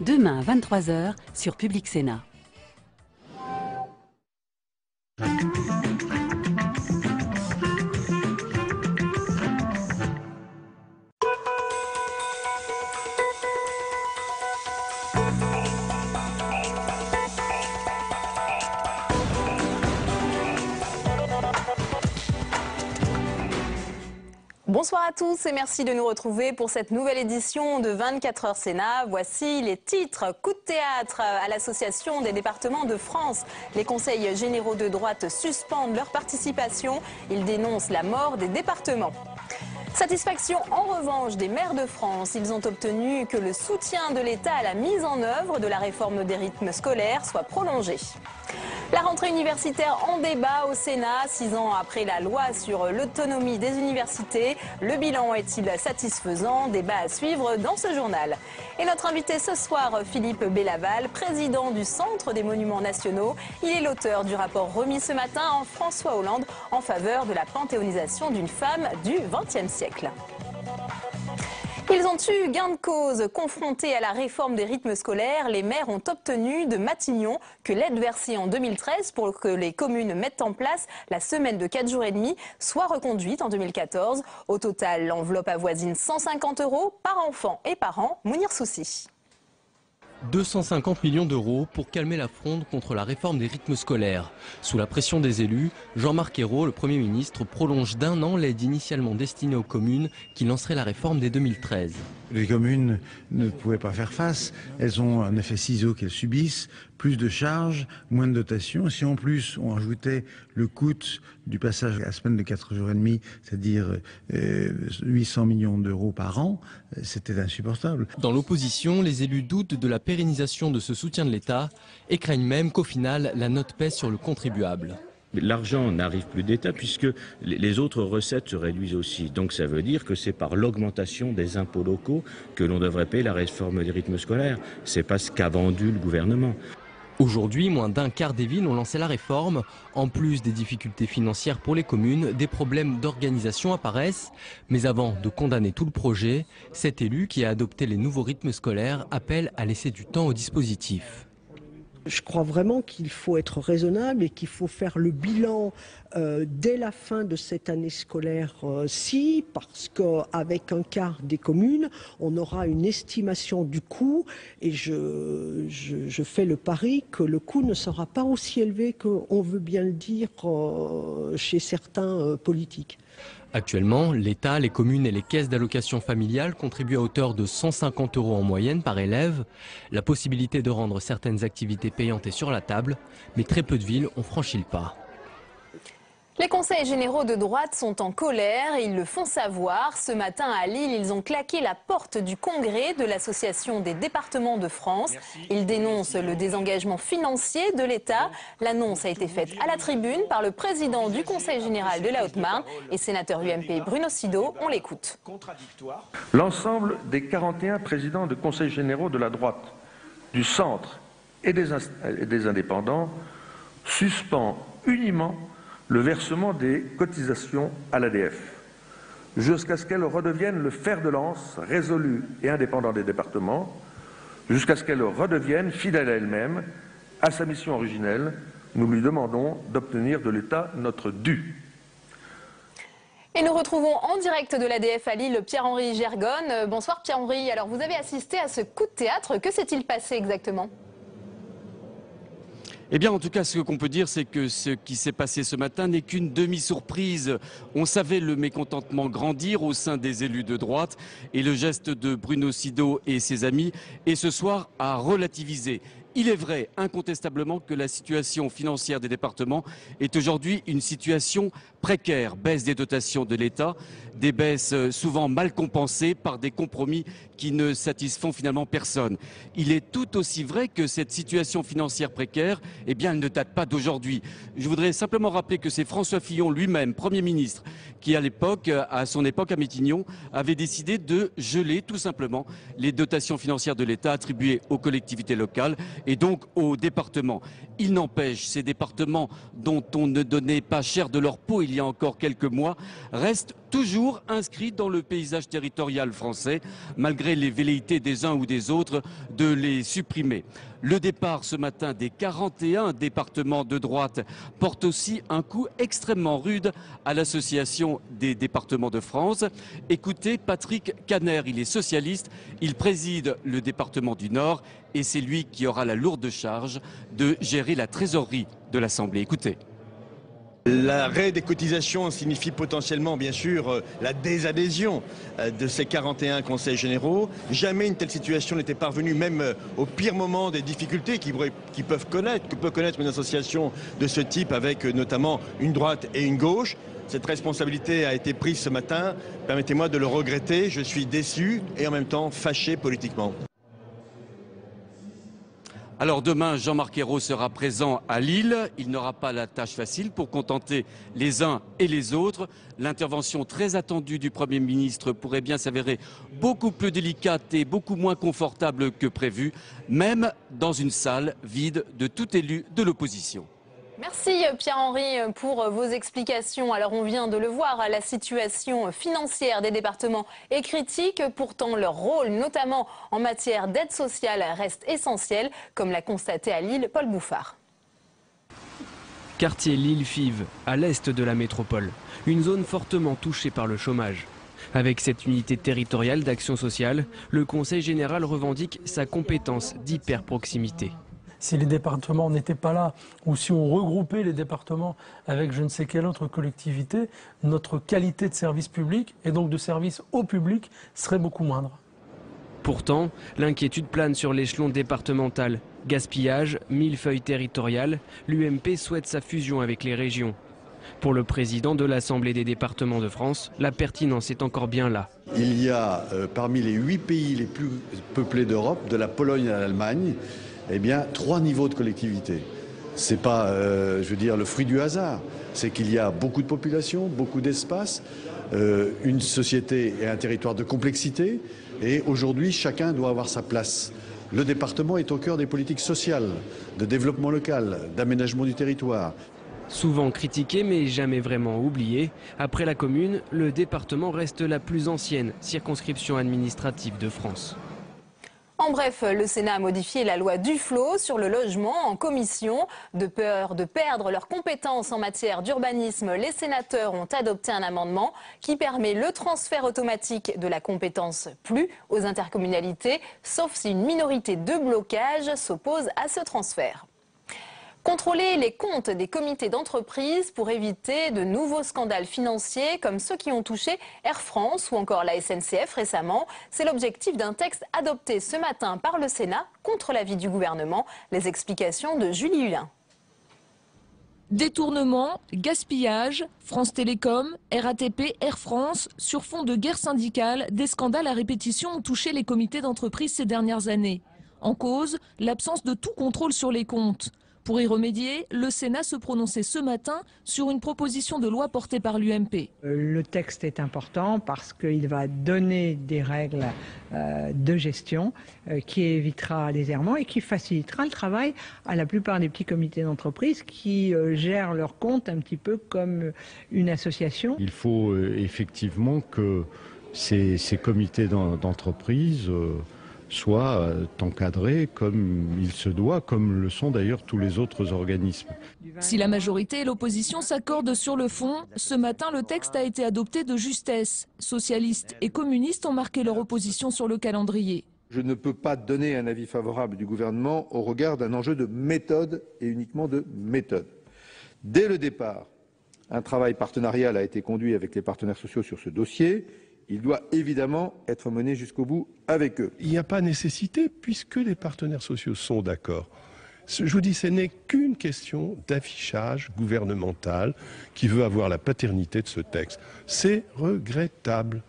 Demain à 23 h sur Public Sénat. Bonsoir à tous et merci de nous retrouver pour cette nouvelle édition de 24 heures Sénat. Voici les titres. Coup de théâtre à l'Association des départements de France. Les conseils généraux de droite suspendent leur participation. Ils dénoncent la mort des départements. Satisfaction en revanche des maires de France. Ils ont obtenu que le soutien de l'État à la mise en œuvre de la réforme des rythmes scolaires soit prolongé. La rentrée universitaire en débat au Sénat, 6 ans après la loi sur l'autonomie des universités. Le bilan est-il satisfaisant? Débat à suivre dans ce journal. Et notre invité ce soir, Philippe Bellaval, président du Centre des Monuments Nationaux. Il est l'auteur du rapport remis ce matin en François Hollande en faveur de la panthéonisation d'une femme du XXe siècle. Ils ont eu gain de cause. Confrontés à la réforme des rythmes scolaires, les maires ont obtenu de Matignon que l'aide versée en 2013 pour que les communes mettent en place la semaine de 4 jours et demi soit reconduite en 2014. Au total, l'enveloppe avoisine 150 € par enfant et par an. Mounir Soussi. 250 millions d'euros pour calmer la fronde contre la réforme des rythmes scolaires. Sous la pression des élus, Jean-Marc Ayrault, le Premier ministre, prolonge d'1 an l'aide initialement destinée aux communes qui lanceraient la réforme dès 2013. Les communes ne pouvaient pas faire face, elles ont un effet ciseau qu'elles subissent, plus de charges, moins de dotations. Si en plus on ajoutait le coût du passage à la semaine de 4 jours et demi, c'est-à-dire 800 millions d'euros par an, c'était insupportable. Dans l'opposition, les élus doutent de la pérennisation de ce soutien de l'État et craignent même qu'au final, la note pèse sur le contribuable. L'argent n'arrive plus d'État puisque les autres recettes se réduisent aussi. Donc ça veut dire que c'est par l'augmentation des impôts locaux que l'on devrait payer la réforme des rythmes scolaires. C'est pas ce qu'a vendu le gouvernement. Aujourd'hui, moins d'un quart des villes ont lancé la réforme. En plus des difficultés financières pour les communes, des problèmes d'organisation apparaissent. Mais avant de condamner tout le projet, cet élu qui a adopté les nouveaux rythmes scolaires appelle à laisser du temps au dispositif. Je crois vraiment qu'il faut être raisonnable et qu'il faut faire le bilan dès la fin de cette année scolaire-ci, parce qu'avec un quart des communes, on aura une estimation du coût et je fais le pari que le coût ne sera pas aussi élevé qu'on veut bien le dire chez certains politiques. Actuellement, l'État, les communes et les caisses d'allocation familiale contribuent à hauteur de 150 € en moyenne par élève. La possibilité de rendre certaines activités payantes est sur la table, mais très peu de villes ont franchi le pas. Les conseils généraux de droite sont en colère et ils le font savoir. Ce matin à Lille, ils ont claqué la porte du congrès de l'Association des départements de France. Ils dénoncent le désengagement financier de l'État. L'annonce a été faite à la tribune par le président du Conseil général de la Haute-Marne et sénateur UMP Bruno Sido. On l'écoute. L'ensemble des 41 présidents de conseils généraux de la droite, du centre et des indépendants suspend uniment le versement des cotisations à l'ADF, jusqu'à ce qu'elle redevienne le fer de lance résolu et indépendant des départements, jusqu'à ce qu'elle redevienne fidèle à elle-même, à sa mission originelle. Nous lui demandons d'obtenir de l'État notre dû. Et nous retrouvons en direct de l'ADF à Lille Pierre-Henri Gergonne. Bonsoir Pierre-Henri. Alors vous avez assisté à ce coup de théâtre. Que s'est-il passé exactement ? Eh bien, en tout cas, ce qu'on peut dire, c'est que ce qui s'est passé ce matin n'est qu'une demi-surprise. On savait le mécontentement grandir au sein des élus de droite et le geste de Bruno Sido et ses amis est ce soir à relativiser. Il est vrai, incontestablement, que la situation financière des départements est aujourd'hui une situation précaire. Baisse des dotations de l'État, des baisses souvent mal compensées par des compromis qui ne satisfont finalement personne. Il est tout aussi vrai que cette situation financière précaire, eh bien, elle ne date pas d'aujourd'hui. Je voudrais simplement rappeler que c'est François Fillon lui-même, Premier ministre, qui à son époque à Matignon, avait décidé de geler tout simplement les dotations financières de l'État attribuées aux collectivités locales et donc aux départements. Il n'empêche, ces départements dont on ne donnait pas cher de leur peau il y a encore quelques mois restent toujours toujours inscrits dans le paysage territorial français, malgré les velléités des uns ou des autres de les supprimer. Le départ ce matin des 41 départements de droite porte aussi un coup extrêmement rude à l'Association des départements de France. Écoutez Patrick Caner, il est socialiste, il préside le département du Nord et c'est lui qui aura la lourde charge de gérer la trésorerie de l'Assemblée. Écoutez. L'arrêt des cotisations signifie potentiellement, bien sûr, la désadhésion de ces 41 conseils généraux. Jamais une telle situation n'était parvenue, même au pire moment des difficultés que peut connaître une association de ce type, avec notamment une droite et une gauche. Cette responsabilité a été prise ce matin. Permettez-moi de le regretter. Je suis déçu et en même temps fâché politiquement. Alors demain, Jean-Marc Ayrault sera présent à Lille. Il n'aura pas la tâche facile pour contenter les uns et les autres. L'intervention très attendue du Premier ministre pourrait bien s'avérer beaucoup plus délicate et beaucoup moins confortable que prévu, même dans une salle vide de tout élu de l'opposition. Merci Pierre-Henri pour vos explications. Alors on vient de le voir, la situation financière des départements est critique. Pourtant leur rôle, notamment en matière d'aide sociale, reste essentiel, comme l'a constaté à Lille Paul Bouffard. Quartier Lille-Fives, à l'est de la métropole. Une zone fortement touchée par le chômage. Avec cette unité territoriale d'action sociale, le Conseil général revendique sa compétence d'hyper-proximité. Si les départements n'étaient pas là, ou si on regroupait les départements avec je ne sais quelle autre collectivité, notre qualité de service public, et donc de service au public, serait beaucoup moindre. Pourtant, l'inquiétude plane sur l'échelon départemental. Gaspillage, millefeuille territorial, l'UMP souhaite sa fusion avec les régions. Pour le président de l'Assemblée des départements de France, la pertinence est encore bien là. Il y a parmi les 8 pays les plus peuplés d'Europe, de la Pologne à l'Allemagne, eh bien, 3 niveaux de collectivité. Ce n'est pas, je veux dire, le fruit du hasard. C'est qu'il y a beaucoup de population, beaucoup d'espace, une société et un territoire de complexité. Et aujourd'hui, chacun doit avoir sa place. Le département est au cœur des politiques sociales, de développement local, d'aménagement du territoire. Souvent critiqué mais jamais vraiment oublié, après la commune, le département reste la plus ancienne circonscription administrative de France. En bref, le Sénat a modifié la loi Duflot sur le logement en commission. De peur de perdre leurs compétences en matière d'urbanisme, les sénateurs ont adopté un amendement qui permet le transfert automatique de la compétence PLU aux intercommunalités, sauf si une minorité de blocage s'oppose à ce transfert. Contrôler les comptes des comités d'entreprise pour éviter de nouveaux scandales financiers comme ceux qui ont touché Air France ou encore la SNCF récemment. C'est l'objectif d'un texte adopté ce matin par le Sénat contre l'avis du gouvernement. Les explications de Julie Hulin. Détournement, gaspillage, France Télécom, RATP, Air France, sur fond de guerre syndicale, des scandales à répétition ont touché les comités d'entreprise ces dernières années. En cause, l'absence de tout contrôle sur les comptes. Pour y remédier, le Sénat se prononçait ce matin sur une proposition de loi portée par l'UMP. Le texte est important parce qu'il va donner des règles de gestion qui évitera les errements et qui facilitera le travail à la plupart des petits comités d'entreprise qui gèrent leurs comptes un petit peu comme une association. Il faut effectivement que ces comités d'entreprise soit encadré comme il se doit, comme le sont d'ailleurs tous les autres organismes. Si la majorité et l'opposition s'accordent sur le fond, ce matin le texte a été adopté de justesse. Socialistes et communistes ont marqué leur opposition sur le calendrier. Je ne peux pas donner un avis favorable du gouvernement au regard d'un enjeu de méthode et uniquement de méthode. Dès le départ, un travail partenarial a été conduit avec les partenaires sociaux sur ce dossier. Il doit évidemment être mené jusqu'au bout avec eux. Il n'y a pas nécessité puisque les partenaires sociaux sont d'accord. Je vous dis, ce n'est qu'une question d'affichage gouvernemental qui veut avoir la paternité de ce texte. C'est regrettable.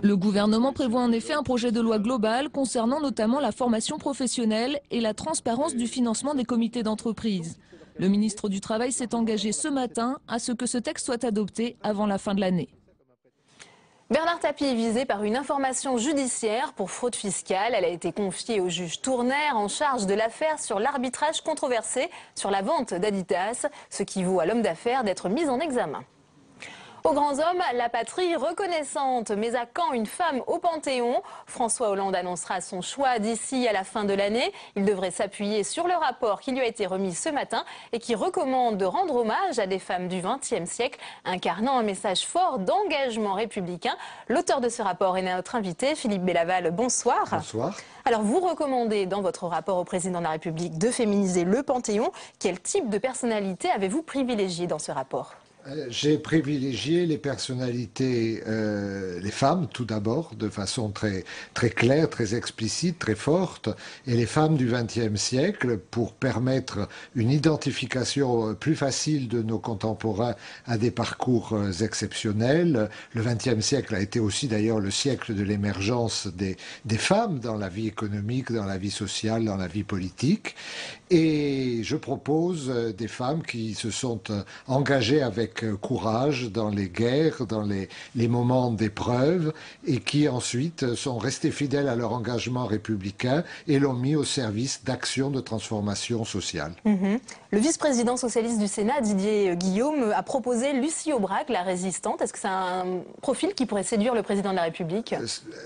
Le gouvernement prévoit en effet un projet de loi global concernant notamment la formation professionnelle et la transparence du financement des comités d'entreprise. Le ministre du Travail s'est engagé ce matin à ce que ce texte soit adopté avant la fin de l'année. Bernard Tapie est visé par une information judiciaire pour fraude fiscale. Elle a été confiée au juge Tournaire en charge de l'affaire sur l'arbitrage controversé sur la vente d'Adidas, ce qui vaut à l'homme d'affaires d'être mis en examen. Aux grands hommes, la patrie reconnaissante. Mais à quand une femme au Panthéon? François Hollande annoncera son choix d'ici à la fin de l'année. Il devrait s'appuyer sur le rapport qui lui a été remis ce matin et qui recommande de rendre hommage à des femmes du XXe siècle, incarnant un message fort d'engagement républicain. L'auteur de ce rapport est notre invité, Philippe Bélaval. Bonsoir. Bonsoir. Alors vous recommandez dans votre rapport au président de la République de féminiser le Panthéon. Quel type de personnalité avez-vous privilégié dans ce rapport ? J'ai privilégié les personnalités, les femmes tout d'abord, de façon très claire, très explicite, très forte, et les femmes du XXe siècle pour permettre une identification plus facile de nos contemporains à des parcours exceptionnels. Le XXe siècle a été aussi d'ailleurs le siècle de l'émergence des femmes dans la vie économique, dans la vie sociale, dans la vie politique. Et je propose des femmes qui se sont engagées avec courage dans les guerres, dans les moments d'épreuve, et qui ensuite sont restées fidèles à leur engagement républicain et l'ont mis au service d'actions de transformation sociale. Le vice-président socialiste du Sénat, Didier Guillaume, a proposé Lucie Aubrac, la résistante. Est-ce que c'est un profil qui pourrait séduire le président de la République?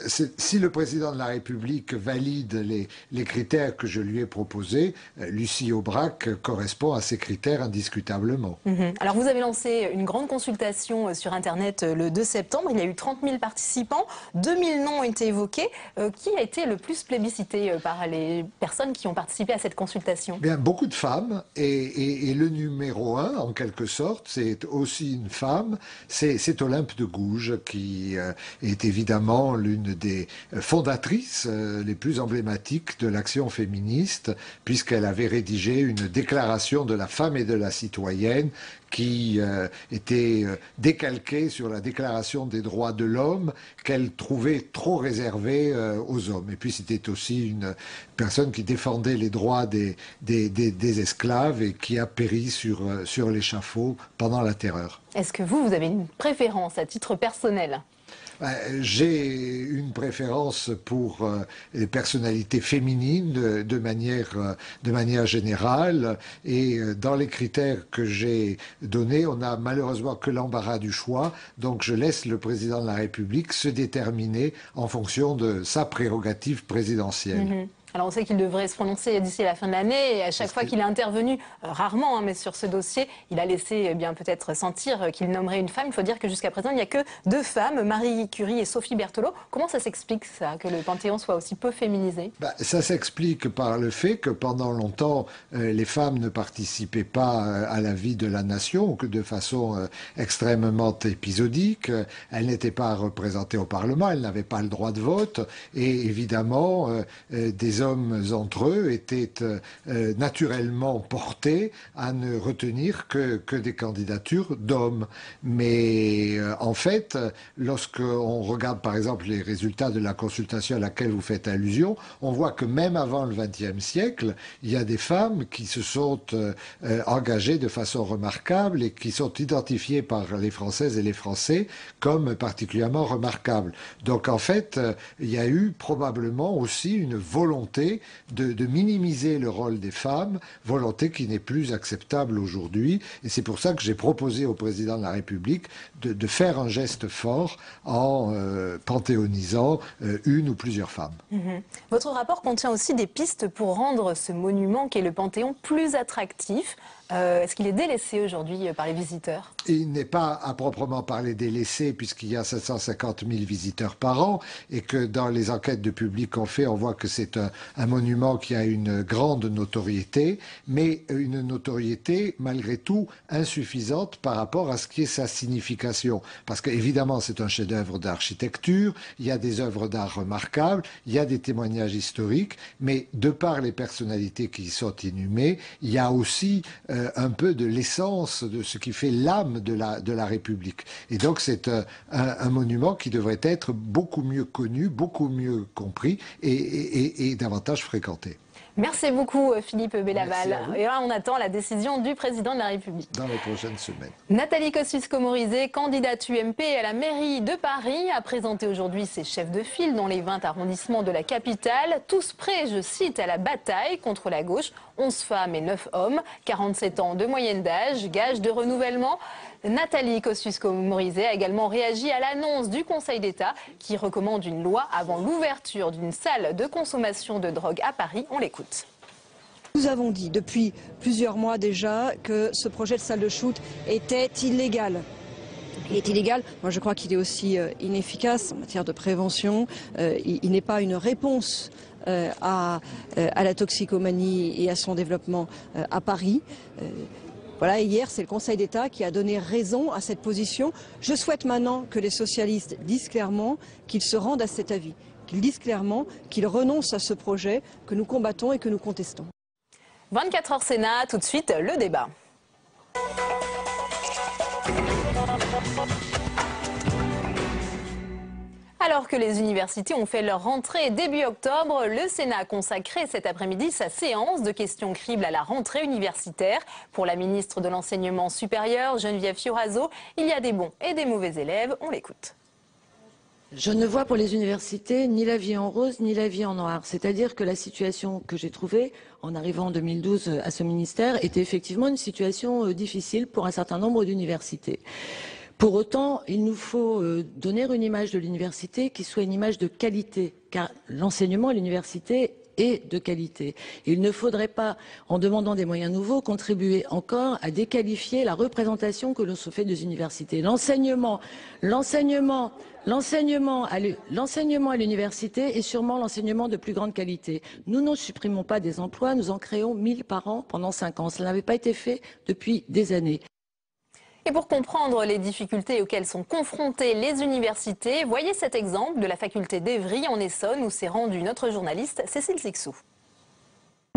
Si le président de la République valide les critères que je lui ai proposés, Lucie Aubrac correspond à ces critères indiscutablement. Alors vous avez lancé une grande consultation sur Internet le 2 septembre. Il y a eu 30 000 participants, 2000 noms ont été évoqués. Qui a été le plus plébiscité par les personnes qui ont participé à cette consultation? Bien, beaucoup de femmes, et le numéro 1, en quelque sorte, c'est aussi une femme, c'est Olympe de Gouges, qui est évidemment l'une des fondatrices les plus emblématiques de l'action féministe, puisqu'elle avait rédigé une déclaration de la femme et de la citoyenne qui était décalquée sur la déclaration des droits de l'homme qu'elle trouvait trop réservée aux hommes. Et puis c'était aussi une personne qui défendait les droits des esclaves et qui a péri sur l'échafaud pendant la Terreur. Est-ce que vous avez une préférence à titre personnel ? J'ai une préférence pour les personnalités féminines de manière générale, et dans les critères que j'ai donnés, on n'a malheureusement que l'embarras du choix, donc je laisse le président de la République se déterminer en fonction de sa prérogative présidentielle. Alors on sait qu'il devrait se prononcer d'ici la fin de l'année, et à chaque fois qu'il est intervenu, rarement, mais sur ce dossier, il a laissé bien peut-être sentir qu'il nommerait une femme. Il faut dire que jusqu'à présent, il n'y a que 2 femmes, Marie Curie et Sophie Berthelot. Comment ça s'explique, ça, que le Panthéon soit aussi peu féminisé? Ça s'explique par le fait que pendant longtemps, les femmes ne participaient pas à la vie de la nation, ou que de façon extrêmement épisodique. Elles n'étaient pas représentées au Parlement, elles n'avaient pas le droit de vote, et évidemment, des hommes entre eux étaient naturellement portés à ne retenir que des candidatures d'hommes. Mais en fait, lorsqu'on regarde par exemple les résultats de la consultation à laquelle vous faites allusion, on voit que même avant le XXe siècle, il y a des femmes qui se sont engagées de façon remarquable et qui sont identifiées par les Françaises et les Français comme particulièrement remarquables. Donc en fait, il y a eu probablement aussi une volonté de minimiser le rôle des femmes, volonté qui n'est plus acceptable aujourd'hui. Et c'est pour ça que j'ai proposé au président de la République de faire un geste fort en panthéonisant une ou plusieurs femmes. Votre rapport contient aussi des pistes pour rendre ce monument qu'est le Panthéon plus attractif. Est-ce qu'il est délaissé aujourd'hui par les visiteurs? Il n'est pas à proprement parler délaissé, puisqu'il y a 750 000 visiteurs par an, et que dans les enquêtes de public qu'on fait, on voit que c'est un monument qui a une grande notoriété, mais une notoriété malgré tout insuffisante par rapport à ce qui est sa signification. Parce qu'évidemment, c'est un chef-d'œuvre d'architecture, il y a des œuvres d'art remarquables, il y a des témoignages historiques, mais de par les personnalités qui y sont inhumées, il y a aussi un peu de l'essence de ce qui fait l'âme de la République. Et donc c'est un monument qui devrait être beaucoup mieux connu, beaucoup mieux compris et davantage fréquenté. Merci beaucoup Philippe Bélaval. Et là on attend la décision du président de la République. Dans les prochaines semaines. Nathalie Kosciusko-Morizet, candidate UMP à la mairie de Paris, a présenté aujourd'hui ses chefs de file dans les 20 arrondissements de la capitale. Tous prêts, je cite, à la bataille contre la gauche. 11 femmes et 9 hommes. 47 37 ans de moyenne d'âge, gage de renouvellement. Nathalie Kosciusko-Morizet a également réagi à l'annonce du Conseil d'État qui recommande une loi avant l'ouverture d'une salle de consommation de drogue à Paris. On l'écoute. Nous avons dit depuis plusieurs mois déjà que ce projet de salle de shoot était illégal. Il est illégal. Moi, je crois qu'il est aussi inefficace en matière de prévention. Il n'est pas une réponse à la toxicomanie et à son développement à Paris. Voilà, hier, c'est le Conseil d'État qui a donné raison à cette position. Je souhaite maintenant que les socialistes disent clairement qu'ils se rendent à cet avis, qu'ils disent clairement qu'ils renoncent à ce projet que nous combattons et que nous contestons. 24 heures Sénat, tout de suite, le débat. Alors que les universités ont fait leur rentrée début octobre, le Sénat a consacré cet après-midi sa séance de questions cribles à la rentrée universitaire. Pour la ministre de l'Enseignement supérieur, Geneviève Fioraso, il y a des bons et des mauvais élèves. On l'écoute. Je ne vois pour les universités ni la vie en rose ni la vie en noir. C'est-à-dire que la situation que j'ai trouvée en arrivant en 2012 à ce ministère était effectivement une situation difficile pour un certain nombre d'universités. Pour autant, il nous faut donner une image de l'université qui soit une image de qualité, car l'enseignement à l'université est de qualité. Il ne faudrait pas, en demandant des moyens nouveaux, contribuer encore à déqualifier la représentation que l'on se fait des universités. L'enseignement à l'université est sûrement l'enseignement de plus grande qualité. Nous ne supprimons pas des emplois, nous en créons 1000 par an pendant 5 ans. Cela n'avait pas été fait depuis des années. Et pour comprendre les difficultés auxquelles sont confrontées les universités, voyez cet exemple de la faculté d'Evry en Essonne où s'est rendue notre journaliste Cécile Sixou.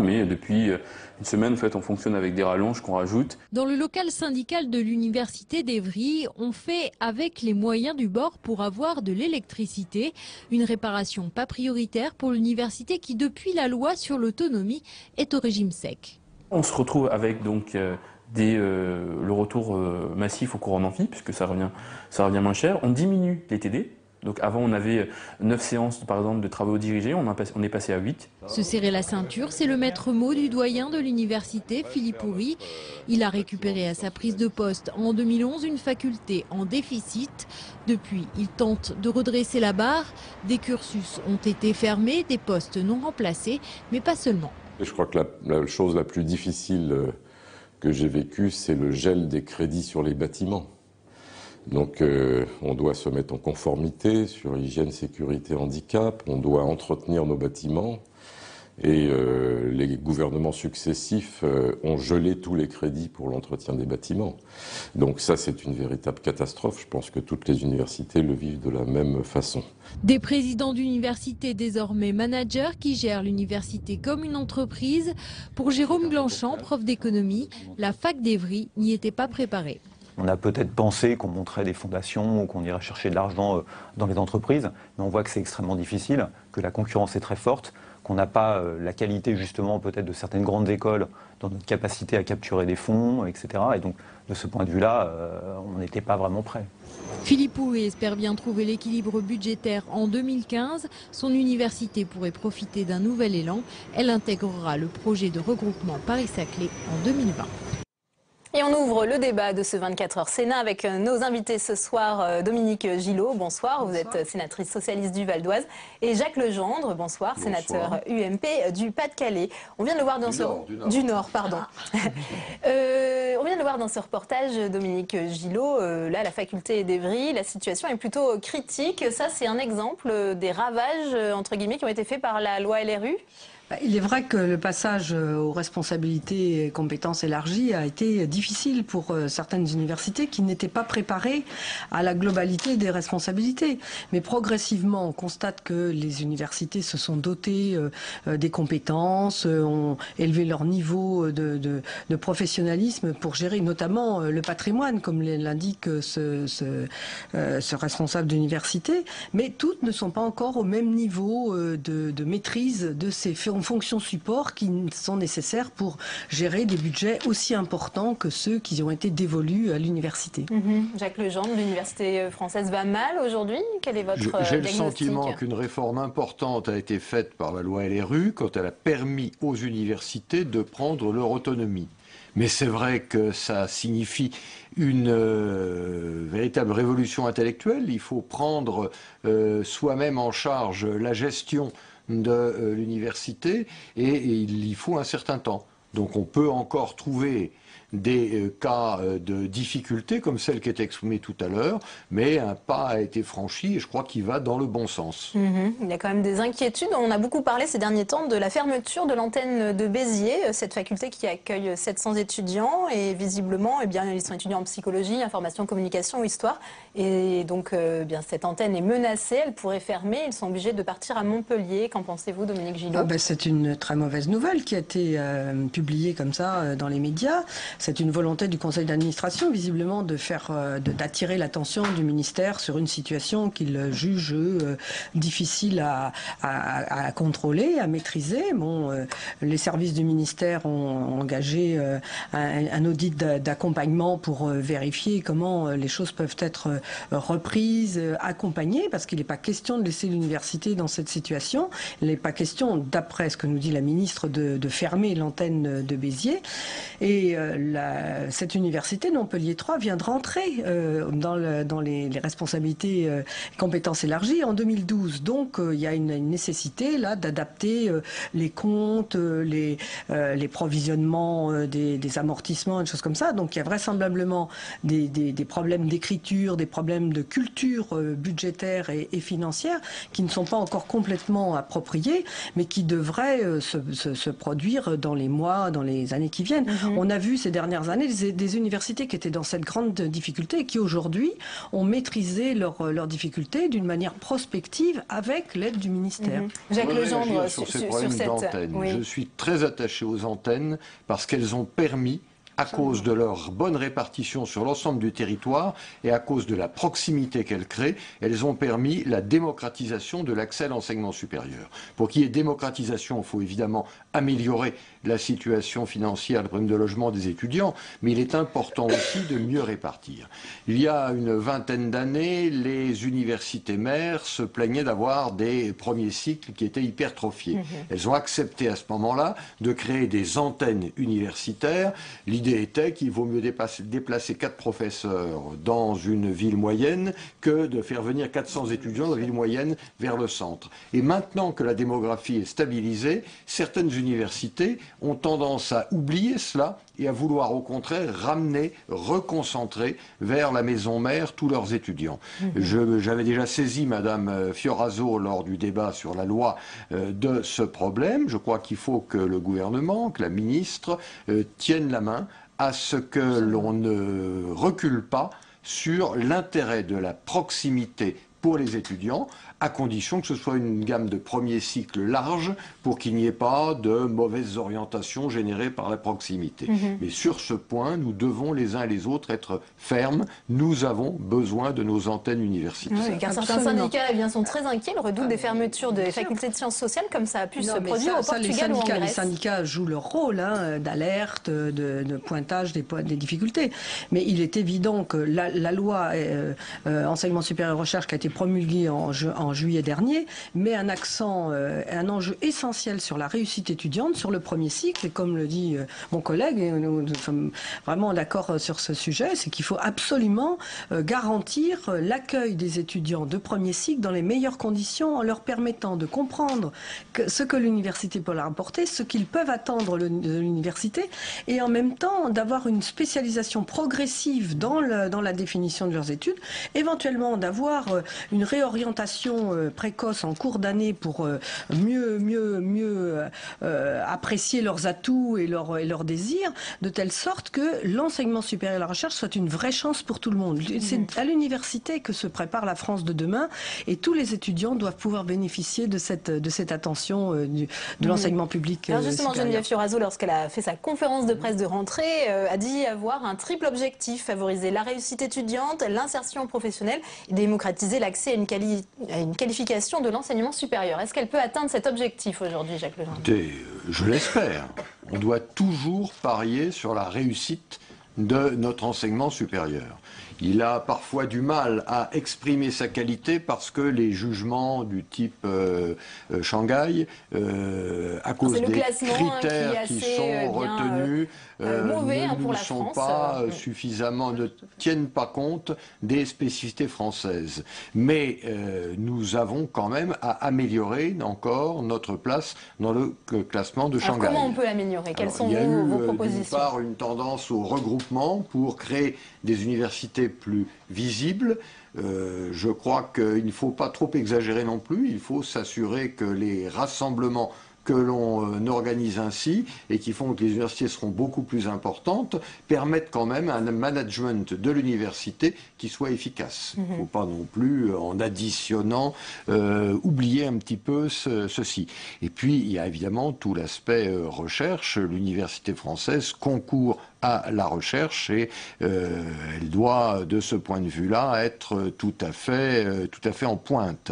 Mais depuis une semaine, en fait, on fonctionne avec des rallonges qu'on rajoute. Dans le local syndical de l'université d'Evry, on fait avec les moyens du bord pour avoir de l'électricité. Une réparation pas prioritaire pour l'université qui, depuis la loi sur l'autonomie, est au régime sec. On se retrouve avec donc le retour massif au cours en amphi, puisque ça revient moins cher. On diminue les TD. Donc avant, on avait 9 séances, par exemple, de travaux dirigés, on est passé à 8. Se serrer la ceinture, c'est le maître mot du doyen de l'université, Philippe Houry. Il a récupéré à sa prise de poste en 2011 une faculté en déficit. Depuis, il tente de redresser la barre. Des cursus ont été fermés, des postes non remplacés, mais pas seulement. Je crois que la chose la plus difficile que j'ai vécue, c'est le gel des crédits sur les bâtiments. Donc on doit se mettre en conformité sur hygiène, sécurité, handicap, on doit entretenir nos bâtiments et les gouvernements successifs ont gelé tous les crédits pour l'entretien des bâtiments. Donc ça c'est une véritable catastrophe, je pense que toutes les universités le vivent de la même façon. Des présidents d'université désormais managers qui gèrent l'université comme une entreprise. Pour Jérôme Glanchant, prof d'économie, la fac d'Evry n'y était pas préparée. On a peut-être pensé qu'on montrait des fondations ou qu'on irait chercher de l'argent dans les entreprises, mais on voit que c'est extrêmement difficile, que la concurrence est très forte, qu'on n'a pas la qualité justement peut-être de certaines grandes écoles dans notre capacité à capturer des fonds, etc. Et donc de ce point de vue-là, on n'était pas vraiment prêt. Philippe Houry espère bien trouver l'équilibre budgétaire en 2015. Son université pourrait profiter d'un nouvel élan. Elle intégrera le projet de regroupement Paris-Saclay en 2020. Et on ouvre le débat de ce 24 heures Sénat avec nos invités ce soir, Dominique Gillot, bonsoir, vous êtes sénatrice socialiste du Val d'Oise, et Jacques Legendre, bonsoir, sénateur UMP du Pas-de-Calais. On vient de le voir dans du Nord, pardon. On vient de le voir dans ce reportage, Dominique Gillot, là la faculté d'Evry, la situation est plutôt critique. Ça c'est un exemple des ravages, entre guillemets, qui ont été faits par la loi LRU. Il est vrai que le passage aux responsabilités et compétences élargies a été difficile pour certaines universités qui n'étaient pas préparées à la globalité des responsabilités. Mais progressivement, on constate que les universités se sont dotées des compétences, ont élevé leur niveau de professionnalisme pour gérer notamment le patrimoine, comme l'indique ce responsable d'université. Mais toutes ne sont pas encore au même niveau de maîtrise de ces fonctions fonctions support qui sont nécessaires pour gérer des budgets aussi importants que ceux qui ont été dévolus à l'université. Jacques Legendre, l'université française va mal aujourd'hui. Quel est votre diagnostic ? J'ai le sentiment qu'une réforme importante a été faite par la loi LRU quand elle a permis aux universités de prendre leur autonomie. Mais c'est vrai que ça signifie une véritable révolution intellectuelle. Il faut prendre soi-même en charge la gestion de l'université et il y faut un certain temps. Donc on peut encore trouver des cas de difficultés comme celle qui est exprimée tout à l'heure, mais un pas a été franchi et je crois qu'il va dans le bon sens. Il y a quand même des inquiétudes. On a beaucoup parlé ces derniers temps de la fermeture de l'antenne de Béziers, cette faculté qui accueille 700 étudiants et visiblement, eh bien, ils sont étudiants en psychologie, information, communication, histoire et donc bien, cette antenne est menacée, elle pourrait fermer, ils sont obligés de partir à Montpellier. Qu'en pensez-vous, Dominique Gillot ? C'est une très mauvaise nouvelle qui a été publiée comme ça dans les médias. C'est une volonté du conseil d'administration, visiblement, d'attirer l'attention du ministère sur une situation qu'il juge difficile à contrôler, à maîtriser. Les services du ministère ont engagé un audit d'accompagnement pour vérifier comment les choses peuvent être reprises, accompagnées, parce qu'il n'est pas question de laisser l'université dans cette situation. Il n'est pas question, d'après ce que nous dit la ministre, de fermer l'antenne de Béziers. Et cette université de Montpellier 3 vient de rentrer dans les responsabilités et compétences élargies en 2012. Donc il y a une nécessité là d'adapter les comptes, les provisionnements des amortissements, des choses comme ça. Donc il y a vraisemblablement des problèmes d'écriture, des problèmes de culture budgétaire et financière qui ne sont pas encore complètement appropriés, mais qui devraient se produire dans les mois, dans les années qui viennent. On a vu ces dernières années des universités qui étaient dans cette grande difficulté et qui aujourd'hui ont maîtrisé leurs difficultés d'une manière prospective avec l'aide du ministère. Jacques Legendre, sur ces problèmes d'antennes. Oui. Je suis très attaché aux antennes parce qu'elles ont permis, à cause de leur bonne répartition sur l'ensemble du territoire et à cause de la proximité qu'elles créent, elles ont permis la démocratisation de l'accès à l'enseignement supérieur. Pour qu'il y ait démocratisation, il faut évidemment améliorer la situation financière, le problème de logement des étudiants, mais il est important aussi de mieux répartir. Il y a une vingtaine d'années, les universités mères se plaignaient d'avoir des premiers cycles qui étaient hypertrophiés. Elles ont accepté à ce moment-là de créer des antennes universitaires. L'idée était qu'il vaut mieux déplacer 4 professeurs dans une ville moyenne que de faire venir 400 étudiants dans la ville moyenne vers le centre. Et maintenant que la démographie est stabilisée, certaines universités ont tendance à oublier cela et à vouloir au contraire ramener, reconcentrer vers la maison mère tous leurs étudiants. J'avais déjà saisi Madame Fioraso lors du débat sur la loi de ce problème. Je crois qu'il faut que le gouvernement, que la ministre tienne la main à ce que l'on ne recule pas sur l'intérêt de la proximité pour les étudiants, à condition que ce soit une gamme de premier cycle large pour qu'il n'y ait pas de mauvaises orientations générées par la proximité. Mais sur ce point, nous devons les uns et les autres être fermes. Nous avons besoin de nos antennes universitaires. Oui, car certains syndicats sont très inquiets, le redoutent des fermetures des facultés de sciences sociales comme ça a pu se produire au Portugal ou en Grèce. Les syndicats jouent leur rôle d'alerte, de pointage des difficultés. Mais il est évident que la loi enseignement supérieur et recherche qui a été promulguée en juillet dernier, met un accent, un enjeu essentiel sur la réussite étudiante, sur le premier cycle, et comme le dit mon collègue, et nous sommes vraiment d'accord sur ce sujet, c'est qu'il faut absolument garantir l'accueil des étudiants de premier cycle dans les meilleures conditions, en leur permettant de comprendre ce que l'université peut leur apporter, ce qu'ils peuvent attendre de l'université, et en même temps d'avoir une spécialisation progressive dans la définition de leurs études, éventuellement d'avoir une réorientation précoce en cours d'année pour mieux apprécier leurs atouts et leurs désirs, de telle sorte que l'enseignement supérieur et la recherche soit une vraie chance pour tout le monde. C'est à l'université que se prépare la France de demain et tous les étudiants doivent pouvoir bénéficier de cette attention de l'enseignement public. Alors justement, Geneviève Fioraso, lorsqu'elle a fait sa conférence de presse de rentrée, a dit avoir un triple objectif: favoriser la réussite étudiante, l'insertion professionnelle et démocratiser l'accès à une qualification de l'enseignement supérieur. Est-ce qu'elle peut atteindre cet objectif aujourd'hui, Jacques Legendre? Je l'espère. On doit toujours parier sur la réussite de notre enseignement supérieur. Il a parfois du mal à exprimer sa qualité parce que les jugements du type Shanghai, à cause des critères qui sont retenus, ne sont pas suffisamment, ne tiennent pas compte des spécificités françaises. Mais nous avons quand même à améliorer encore notre place dans le classement de Shanghai. Comment on peut l'améliorer? Quelles sont vos propositions? D'une part, une tendance au regroupement pour créer des universités plus visibles. Je crois qu'il ne faut pas trop exagérer non plus. Il faut s'assurer que les rassemblements que l'on organise ainsi et qui font que les universités seront beaucoup plus importantes, permettent quand même un management de l'université qui soit efficace. Il ne faut pas non plus, en additionnant, oublier un petit peu ceci. Et puis, il y a évidemment tout l'aspect recherche. L'université française concourt à la recherche et elle doit, de ce point de vue-là, être tout à fait en pointe.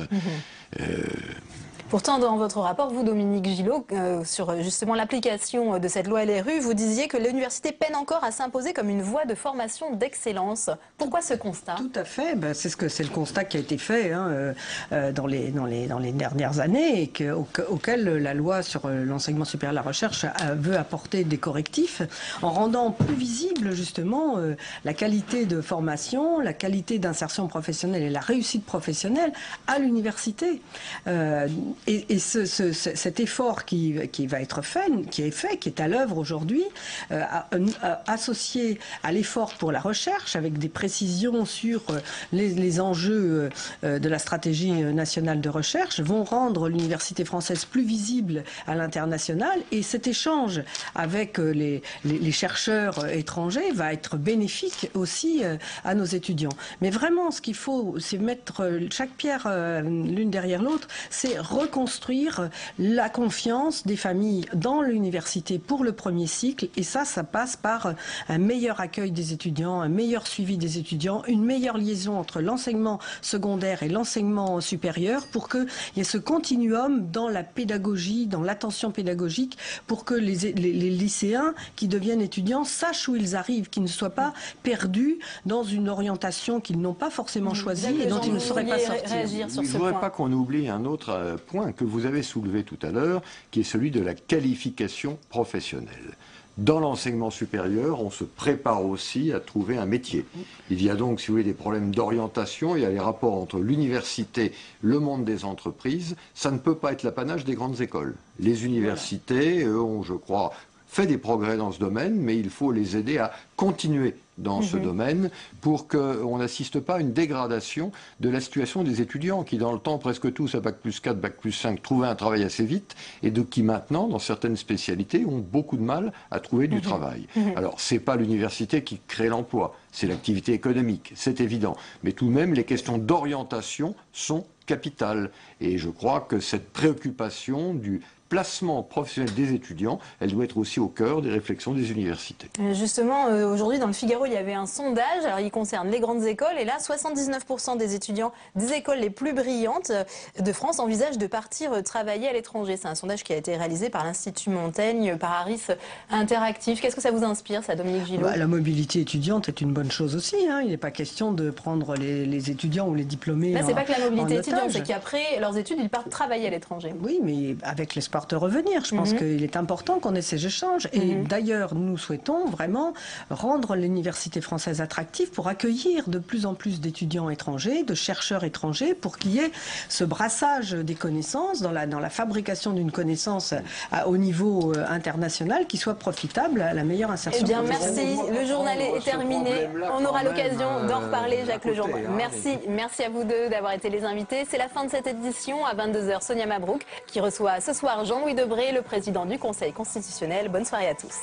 Pourtant, dans votre rapport, vous, Dominique Gillot, sur justement l'application de cette loi LRU, vous disiez que l'université peine encore à s'imposer comme une voie de formation d'excellence. Pourquoi ce constat? Tout à fait. C'est le constat qui a été fait dans les dernières années et auquel la loi sur l'enseignement supérieur et la recherche veut apporter des correctifs en rendant plus visible justement la qualité de formation, la qualité d'insertion professionnelle et la réussite professionnelle à l'université. Et cet effort qui va être fait, qui est à l'œuvre aujourd'hui, associé à l'effort pour la recherche, avec des précisions sur les enjeux de la stratégie nationale de recherche, vont rendre l'université française plus visible à l'international. Et cet échange avec les chercheurs étrangers va être bénéfique aussi à nos étudiants. Mais vraiment, ce qu'il faut, c'est mettre chaque pierre l'une derrière l'autre, c'est reconstruire la confiance des familles dans l'université pour le premier cycle. Et ça passe par un meilleur accueil des étudiants, un meilleur suivi des étudiants, une meilleure liaison entre l'enseignement secondaire et l'enseignement supérieur pour qu'il y ait ce continuum dans la pédagogie, dans l'attention pédagogique, pour que les lycéens qui deviennent étudiants sachent où ils arrivent, qu'ils ne soient pas perdus dans une orientation qu'ils n'ont pas forcément choisie et dont ils ne sauraient pas sortir. Je ne voudrais pas qu'on oublie un autre point que vous avez soulevé tout à l'heure, qui est celui de la qualification professionnelle. Dans l'enseignement supérieur, on se prépare aussi à trouver un métier. Il y a donc, si vous voulez, des problèmes d'orientation, il y a les rapports entre l'université, le monde des entreprises. Ça ne peut pas être l'apanage des grandes écoles. Les universités ont, je crois, fait des progrès dans ce domaine, mais il faut les aider à continuer dans ce domaine pour qu'on n'assiste pas à une dégradation de la situation des étudiants qui, dans le temps, presque tous à Bac plus 4, Bac plus 5, trouvaient un travail assez vite et qui maintenant, dans certaines spécialités, ont beaucoup de mal à trouver du travail. Alors, c'est pas l'université qui crée l'emploi, c'est l'activité économique, c'est évident. Mais tout de même, les questions d'orientation sont capitales. Et je crois que cette préoccupation du placement professionnel des étudiants, elle doit être aussi au cœur des réflexions des universités. Justement, aujourd'hui, dans le Figaro, il y avait un sondage, alors il concerne les grandes écoles, et là, 79% des étudiants des écoles les plus brillantes de France envisagent de partir travailler à l'étranger. C'est un sondage qui a été réalisé par l'Institut Montaigne, par Harris Interactive. Qu'est-ce que ça vous inspire, ça, Dominique Gillot? La mobilité étudiante est une bonne chose aussi. Il n'est pas question de prendre les étudiants ou les diplômés là, c'est pas que la mobilité étudiante, c'est c'est qu'après leurs études, ils partent travailler à l'étranger. Oui, mais avec l'espoir de revenir. Je pense qu'il est important qu'on ait ces échanges. Et d'ailleurs, nous souhaitons vraiment rendre l'université française attractive pour accueillir de plus en plus d'étudiants étrangers, de chercheurs étrangers, pour qu'il y ait ce brassage des connaissances dans la fabrication d'une connaissance au niveau international qui soit profitable à la meilleure insertion. Eh bien, merci. Le journal est terminé. On aura l'occasion d'en reparler, Jacques Legendre. Merci à vous deux d'avoir été les invités. C'est la fin de cette édition. À 22h, Sonia Mabrouk qui reçoit ce soir Jean-Louis Debré, le président du Conseil constitutionnel. Bonne soirée à tous.